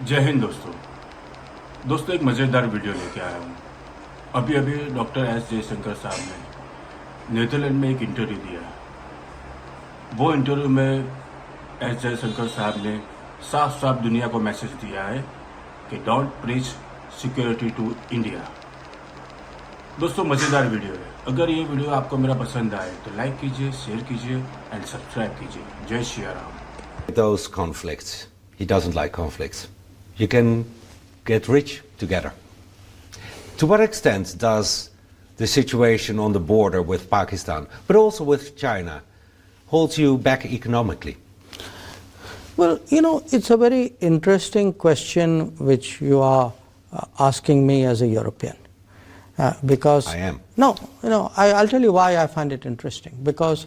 जय हिंद दोस्तों एक मज़ेदार वीडियो लेके आया हूँ। अभी अभी डॉक्टर एस जयशंकर साहब ने नीदरलैंड में एक इंटरव्यू दिया। वो इंटरव्यू में एस जयशंकर साहब ने साफ साफ दुनिया को मैसेज दिया है कि don't preach security to India. दोस्तों मज़ेदार वीडियो है। अगर ये वीडियो आपको मेरा पसंद आए तो लाइक कीजिए, शेयर कीजिए एंड सब्सक्राइब कीजिए। जय Shri Ram. Those conflicts. He doesn't like conflicts. You can get rich together. To what extent does the situation on the border with Pakistan, but also with China, hold you back economically? Well, it's a very interesting question which you are asking me as a European. Because I am. No, I'll tell you why I find it interesting. Because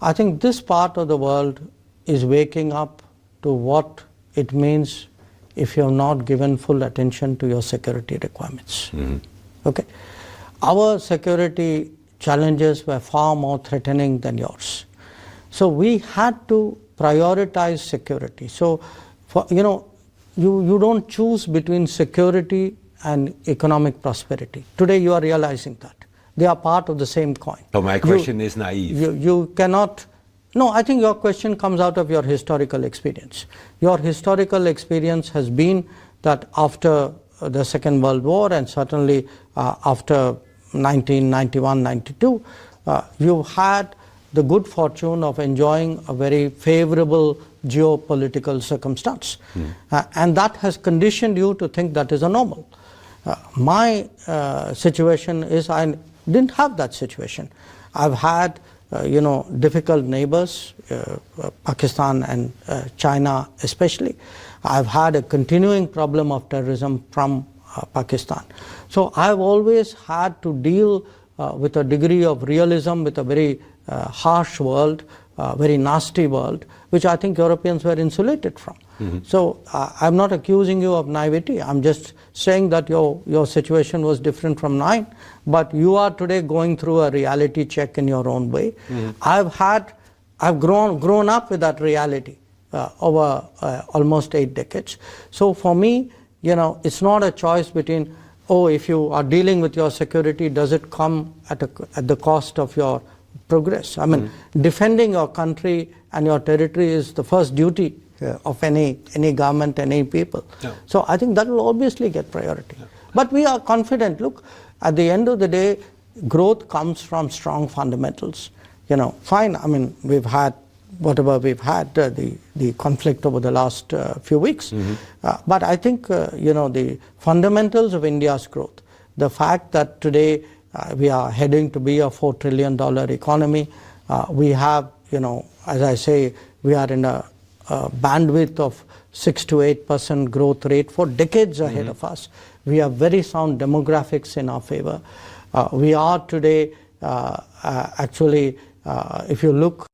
I think this part of the world is waking up to what it means if you have not given full attention to your security requirements. Okay? Our security challenges were far more threatening than yours. So we had to prioritize security. So, you don't choose between security and economic prosperity. Today you are realizing that. They are part of the same coin. So my question is naive. You cannot... No, I think your question comes out of your historical experience. Your historical experience has been that after the Second World War and certainly after 1991-92, you had the good fortune of enjoying a very favorable geopolitical circumstance. And that has conditioned you to think that is a normal. My situation is I didn't have that situation. I've had difficult neighbors, Pakistan and China especially. I've had a continuing problem of terrorism from Pakistan. So I've always had to deal with a degree of realism, with a very harsh world, very nasty world, which I think Europeans were insulated from. So I'm not accusing you of naivety. I'm just saying that your situation was different from mine, but you are today going through a reality check in your own way. I've grown up with that reality over almost 8 decades. So for me, it's not a choice between, if you are dealing with your security, does it come at the cost of your progress? I mean, defending your country and your territory is the first duty of any government, any people. Yeah. So I think that will obviously get priority. Yeah. But we are confident. Look, at the end of the day, growth comes from strong fundamentals. Fine, I mean, we've had whatever we've had, the conflict over the last few weeks. But I think, the fundamentals of India's growth, the fact that today we are heading to be a $4 trillion economy, we have, as I say, we are in a bandwidth of 6 to 8% growth rate for decades ahead of us. We have very sound demographics in our favor. We are today actually, if you look